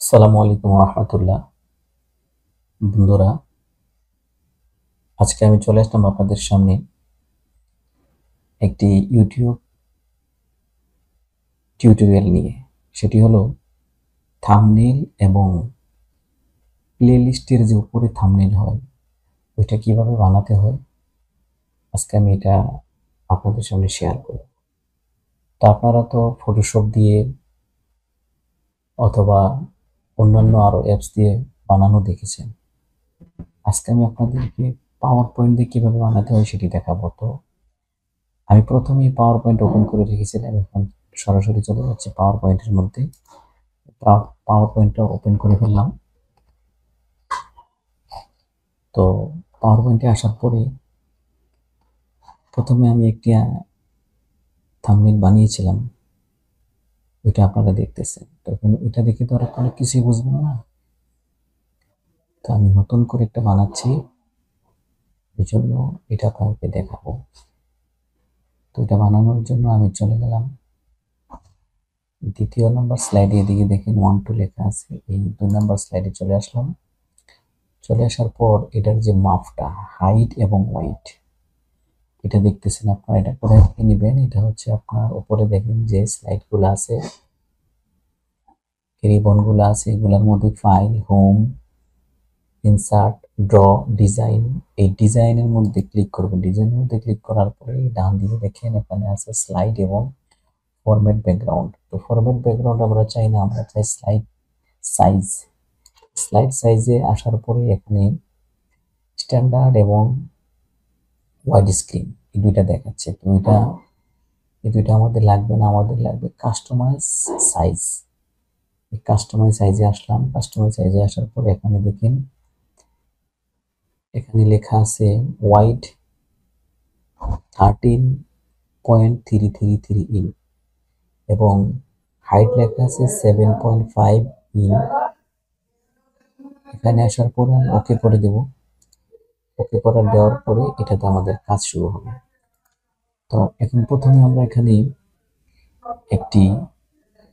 আসসালামু আলাইকুম রহমতুল্লাহ। বন্ধুরা, আজকে আমি চলে আসলাম আপনাদের সামনে একটি ইউটিউব টিউটোরিয়াল নিয়ে। সেটি হলো থাম্বনেইল এবং প্লেলিস্টের যে উপরে থাম্বনেইল হয় ওইটা কিভাবে বানাতে হয়। আজকে আমি এটা আপনাদের সামনে শেয়ার করব। তো আপনারা তো ফটোশপ দিয়ে অথবা অন্যান্য আরো অ্যাপস দিয়ে বানানো দেখেছেন। আজকে আমি আপনাদেরকে পাওয়ার পয়েন্ট দিয়ে কিভাবে বানাতে হয় সেটি দেখাবো। তো আমি প্রথমেই পাওয়ার পয়েন্ট ওপেন করে রেখেছিলাম, এখন সরাসরি চলে যাচ্ছে পাওয়ার পয়েন্টের মধ্যে। পাওয়ার পয়েন্টটা ওপেন করে ফেললাম। তো পাওয়ার পয়েন্টে আসার পরে প্রথমে আমি একটি থাম্বনেইল বানিয়েছিলাম, ওইটা আপনারা দেখতেছেন। তখন ওইটা দেখে তো আর আপনারা কিছুই বুঝবেন না। তো আমি নতুন করে একটা বানাচ্ছি, এই জন্য এটা আপনাকে দেখাবো। তো এটা বানানোর জন্য আমি চলে গেলাম দ্বিতীয় নম্বর স্লাইডে। এদিকে দেখেন 1 2 লেখা আছে, এই 2 নম্বর স্লাইডে চলে আসলাম। চলে আসার পর এটার যে মাপটা, হাইট এবং ওয়েট, এটা দেখতেছেন আপনারা। এটা করে নেবেন। এটা হচ্ছে আপনার উপরে দেখেন যে স্লাইডগুলো আছে, রিবনগুলো আছে, এগুলোর মধ্যে file, home, insert, draw, design. এই ডিজাইনের মধ্যে ক্লিক করবেন। ডিজাইনের মধ্যে ক্লিক করার পরে ডান দিকে দেখেন এখানে আছে স্লাইড এবং ফরম্যাট ব্যাকগ্রাউন্ড। তো ফরম্যাট ব্যাকগ্রাউন্ড আমরা চাই না, আমরা চাই স্লাইড সাইজ। স্লাইড সাইজে আসার পরে এখানে স্ট্যান্ডার্ড এবং ওয়াইড স্ক্রিন এই দুইটা দেখাচ্ছে। তো এই দুইটা আমাদের লাগবে না, আমাদের লাগবে কাস্টমাইজ সাইজ। এই কাস্টমাইজ সাইজে আসলাম। কাস্টমাইজ সাইজে আসার পরে এখানে দেখেন, এখানে লেখা আছে ওয়াইড 13.333 ইন এবং হাইট লেখা আছে 7.5 ইন। এখানে আসার পরে আমি ওকে করে দেব। ওকে করে দেওয়ার পরে এটাতে আমাদের কাজ শুরু হবে। তো এখন প্রথমে আমরা এখানে একটি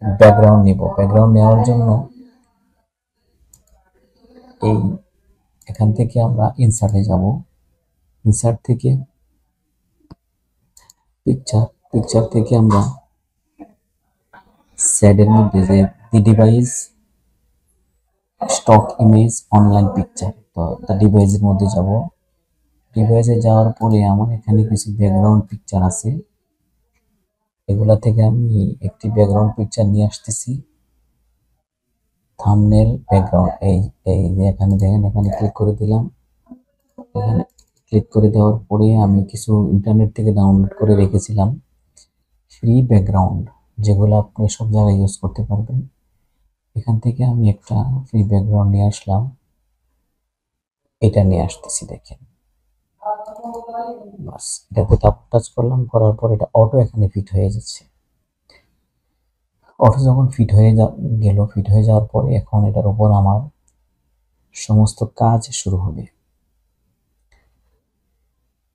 ব্যাকগ্রাউন্ড নিব। ব্যাকগ্রাউন্ড নেওয়ার জন্য এই এখান থেকে আমরা ইনসার্টে যাব। ইনসার্ট থেকে পিকচার থেকে আমরা স্যাডের মধ্যে যে the device stock image online picture, তো ডিভাইসের মধ্যে যাব। ডিভাইসে যাওয়ার পরে আমার এখানে কিছু ব্যাকগ্রাউন্ড পিকচার আছে, এগুলা থেকে আমি একটি ব্যাকগ্রাউন্ড পিকচার নিয়ে আসতেছি। থাম্বনেল ব্যাকগ্রাউন্ড, এই যে এখানে দেখেন, এখানে ক্লিক করে দিলাম। এখানে ক্লিক করে দেওয়ার পরে আমি কিছু ইন্টারনেট থেকে ডাউনলোড করে রেখেছিলাম ফ্রি ব্যাকগ্রাউন্ড, যেগুলো আপনি সব জায়গায় ইউজ করতে পারবেন। এখান থেকে আমি একটা ফ্রি ব্যাকগ্রাউন্ড নিয়ে আসলাম, এটা নিয়ে আসতেছি দেখেন। বাস, এটাতে টাচ করলাম, করার পর এটা অটো এখানে ফিট হয়ে যাচ্ছে। অটো যখন ফিট হয়ে গেল, ফিট হয়ে যাওয়ার পরে এখন এটার উপর আমার সমস্ত কাজ শুরু হবে।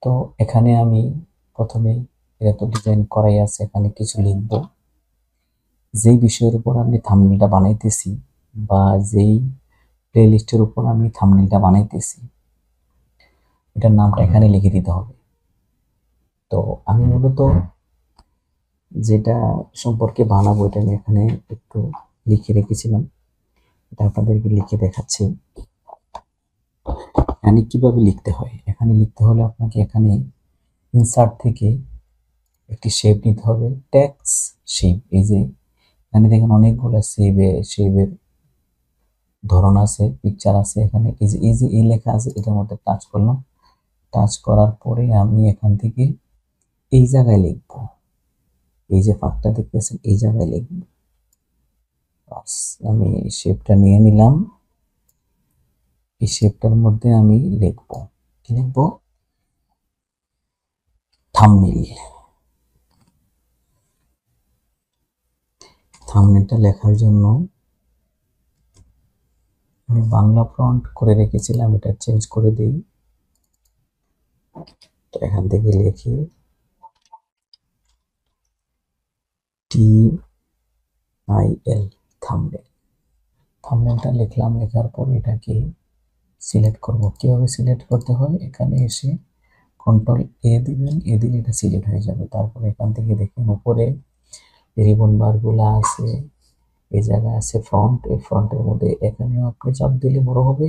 তো এখানে আমি প্রথমেই, এটা তো ডিজাইন করাই আছে, এখানে কিছু লিখবো। যেই বিষয়ের উপর আমি থাম্বনেলটা বানাইতেছি বা যেই প্লেলিস্টের উপর আমি থাম্বনেলটা বানাইতেছি, এটার নামটা এখানে লিখে দিতে হবে। তো আমি মূলত যেটা সম্পর্কে বানাবো এটা আমি এখানে একটু লিখে রেখেছিলাম, এটা আপনাদেরকে লিখে দেখাচ্ছি। এখানে কিভাবে লিখতে হয়, এখানে লিখতে হলে আপনাকে এখানে ইনসার্ট থেকে একটি শেপ নিতে হবে, টেক্সট শেপ। এই যে এখানে দেখেন অনেকগুলো শেপের ধরন আছে, পিকচার আছে। এখানে এই লেখা আছে, এটার মধ্যে টাচ করলাম। টাচ করার পরে আমি এখান থেকে এই জায়গায় লিখবো, এই যে ফাঁকটা দেখতেছেন এই জায়গায় লিখবো। বাস, আমি শেপটা নিয়ে নিলাম। এই শেপটার মধ্যে আমি লিখবো, কি লিখবো? থাম্বনেল। থাম্বনেলটা লেখার জন্য আমি বাংলা ফন্ট করে রেখেছিলাম, এটা চেঞ্জ করে দিই। তো এখান থেকে লিখি TIL, থাম্বনেল। থাম্বনেলটা লিখলাম, লেখার পর এটাকে সিলেক্ট করব। কিভাবে সিলেক্ট করতে হয়, এখানে এসে কন্ট্রোল এ দিবেন, এ দিলে এটা সিলেক্ট হয়ে যাবে। তারপরে এখান থেকে দেখুন উপরে রিবন বারগুলা আছে, এই জায়গায় আছে ফ্রন্ট, এই ফ্রন্টের মধ্যে এখানেও আপনি চাপ দিলে বড় হবে,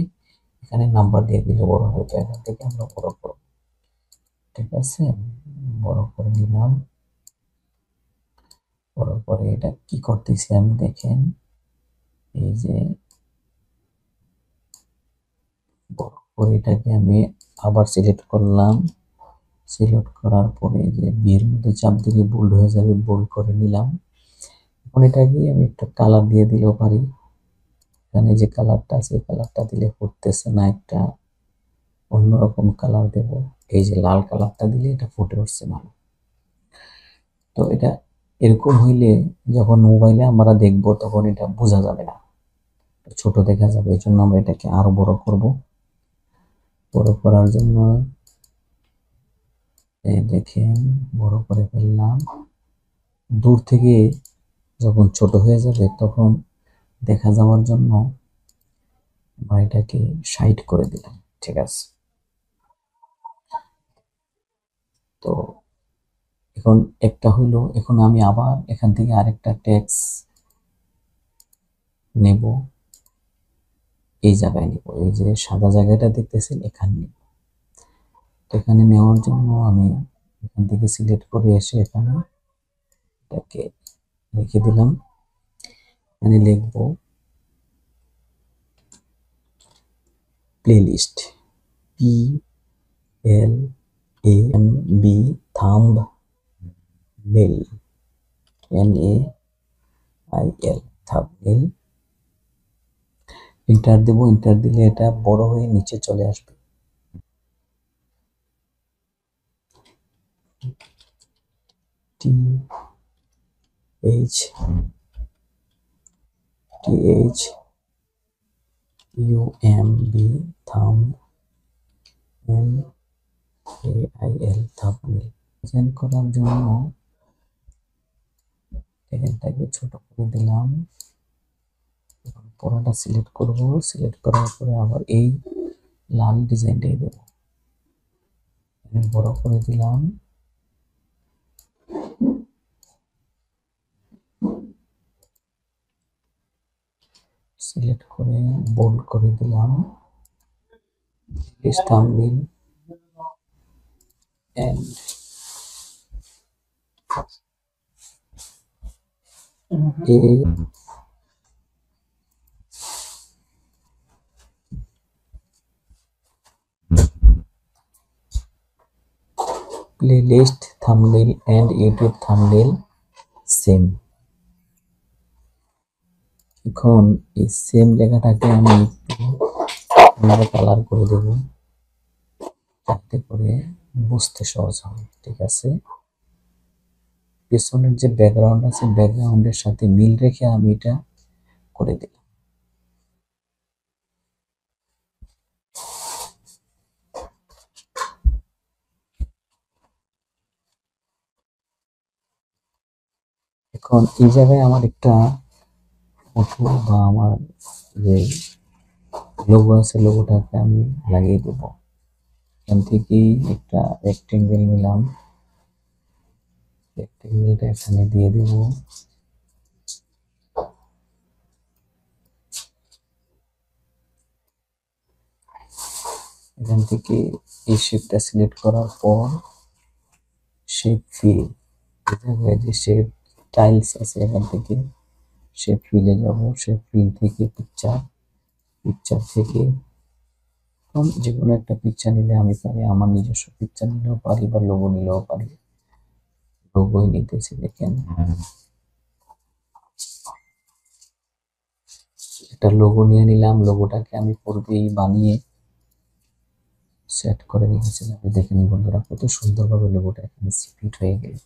এখানে নাম্বার দিয়ে দিলে বড় হবে। তো এখান থেকে আমরা বড় করব, ঠিক আছে, বড় করে নিলাম। বড় করে এটা কি করতেছি আমি দেখেন, এই যে বড় করে এটাকে আমি আবার সিলেক্ট করলাম। সিলেক্ট করার পরে যে বিয়ের মধ্যে চাপ দিলে বোল্ড হয়ে যাবে, বোল্ড করে নিলাম। এখন এটাকে আমি একটা কালার দিয়ে দিলেও পারি। এখানে যে কালারটা আছে এই কালারটা দিলে ফুটতেছে না, একটা অন্যরকম কালার দেব। এই যে লাল কালারটা দিলে এটা ফুটে উঠছে ভালো। তো এটা এরকম হইলে যখন মোবাইলে আমরা দেখব তখন এটা বোঝা যাবে না, ছোট দেখা যাবে। এই জন্য আমরা এটাকে আরো বড় করব। বড় করার জন্য দেখেন বড় করে ফেললাম। দূর থেকে যখন ছোট হয়ে যাবে তখন দেখা যাওয়ার জন্য আমরা এটাকে সাইড করে দিলাম, ঠিক আছে। তো এখন একটা হলো, এখন আমি আবার এখান থেকে আরেকটা টেক্সট নেব, এই জায়গায় নেব, এই যে সাদা জায়গাটা দেখতেছেন এখানে নেব। তো এখানে নেওয়ার জন্য আমি এখান থেকে সিলেক্ট করে এসে এখানে এটাকে রেখে দিলাম। এখানে লিখব playlist, P L A M B, thumbnail, N A I L, thumbnail. Enter দেব, এন্টার দিলে এটা বড় হয়ে নিচে চলে আসবে। T H U M B, thumb N A I L, thumbnail. Design করার জন্য এটাকে ছোট করে দিলাম। পুরোটা সিলেক্ট করব, সিলেক্ট করার পরে আবার এই লাল ডিজাইনটাই দেব, বড় করে দিলাম। সিলেক্ট করে বোল্ড করে দিলাম। থাম্বনেল এন্ড এই playlist thumbnail and YouTube thumbnail same. এখন এই সেম লেখাটাকে আমি একটু কালার করে দেব যাতে করে বুঝতে সহজ হয়, ঠিক আছে। পেছনের যে ব্যাকগ্রাউন্ড আছে ব্যাকগ্রাউন্ডের সাথে মিল রেখে আমি এটা করে দিলাম। এখন এই জায়গায় আমার একটা ফটো বা আমার যে লোগো আছে লোগোটাকে আমি লাগিয়ে দেবো। এখান থেকেই একটা রেক্টেঙ্গেল নিলাম, রেক্টেঙ্গেলটা এখানে দিয়ে দেব। এখান থেকে এই শেপটা সিলেক্ট করার পর শেপ ফিল, যে শেপ টাইলস আছে এখান থেকে শেপ ফিলে যাব। শেপ ফিল থেকে পিকচার, পিকচার থেকে যে কোনো একটা পিকচার নিলে আমি পারি, আমার নিজস্ব পিকচার নিলেও পারি বা লোগো নিলেও পারি। লোগোই নিতেছি, দেখেন একটা লোগো নিয়ে নিলাম। লোগোটাকে আমি পূর্বেই বানিয়ে সেট করে রেখেছিলাম। দেখেন বন্ধুরা কত সুন্দরভাবে লোগোটা এখানে ফিট হয়ে গেল।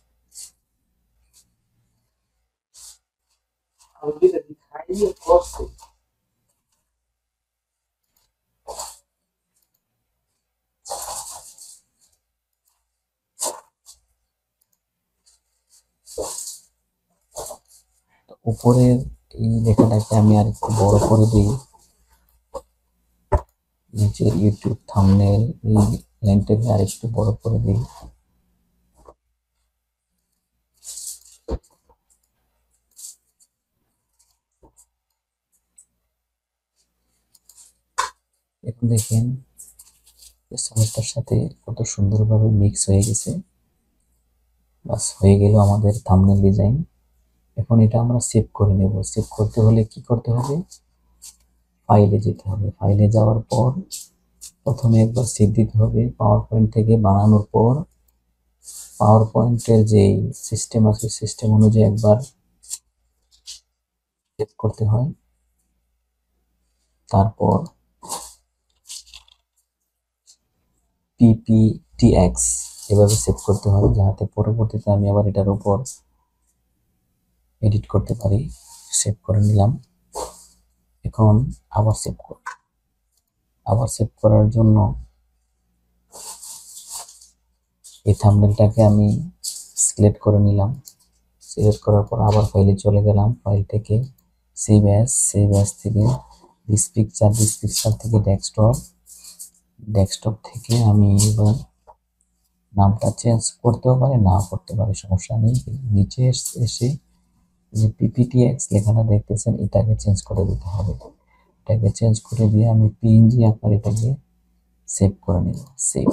উপরের এই লেখাটাকে আমি আর একটু বড় করে দিই, নিচের ইউটিউব থাম্বনেল এই লাইনটাকে আর একটু বড় করে দিই। এখন দেখেন সামনেটার সাথে কত সুন্দরভাবে মিক্স হয়ে গেছে। বাস হয়ে গেল আমাদের থাম্বনেল ডিজাইন। এখন এটা আমরা সেভ করে নেব। সেভ করতে হলে কি করতে হবে, ফাইলে যেতে হবে। ফাইলে যাওয়ার পর প্রথমে একবার সেভ দিতে হবে। পাওয়ার পয়েন্ট থেকে বানানোর পর পাওয়ার পয়েন্টের যে সিস্টেম আছে সিস্টেম অনুযায়ী একবার সেভ করতে হয়। তারপর PPTX এভাবে সেভ করতে হবে, যাতে পরবর্তীতে আমি আবার এটার উপর এডিট করতে পারি। সেভ করে নিলাম। এখন আবার সেভ করব। আবার সেভ করার জন্য এই থাম্বনেলটাকে আমি সিলেক্ট করে নিলাম। সিলেক্ট করার পর আবার ফাইলে চলে গেলাম। ফাইল থেকে সেভ অ্যাজ থেকে দিস পিকচার থেকে ডেস্কটপ থেকে আমি এবার নামটা চেঞ্জ করতেও পারি, না করতে পারি, সমস্যা নেই। নিচে এসে যে PPTX লেখাটা দেখতেছেন এটাকে চেঞ্জ করে দিতে হবে। এটাকে চেঞ্জ করে দিয়ে আমি PNG আকারে এটাকে সেভ করে নেব। সেভ,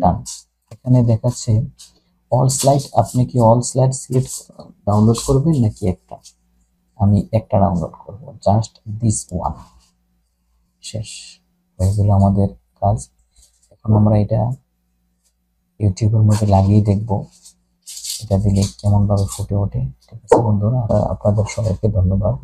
ডান। এখানে দেখাচ্ছে অল স্লাইড। আপনি কি অল স্লাইড সিলেক্ট ডাউনলোড করবেন নাকি একটা? আমি একটা ডাউনলোড করব, জাস্ট দিস ওয়ান। শেষ হয়ে গেল আমাদের কাজ। এখন আমরা এটা ইউটিউবের মধ্যে লাগিয়ে দেখব এটা দিলে কেমন ভাবে ফুটে ওঠে। ঠিক আছে বন্ধুরা, আপনাদের সবাইকে ধন্যবাদ।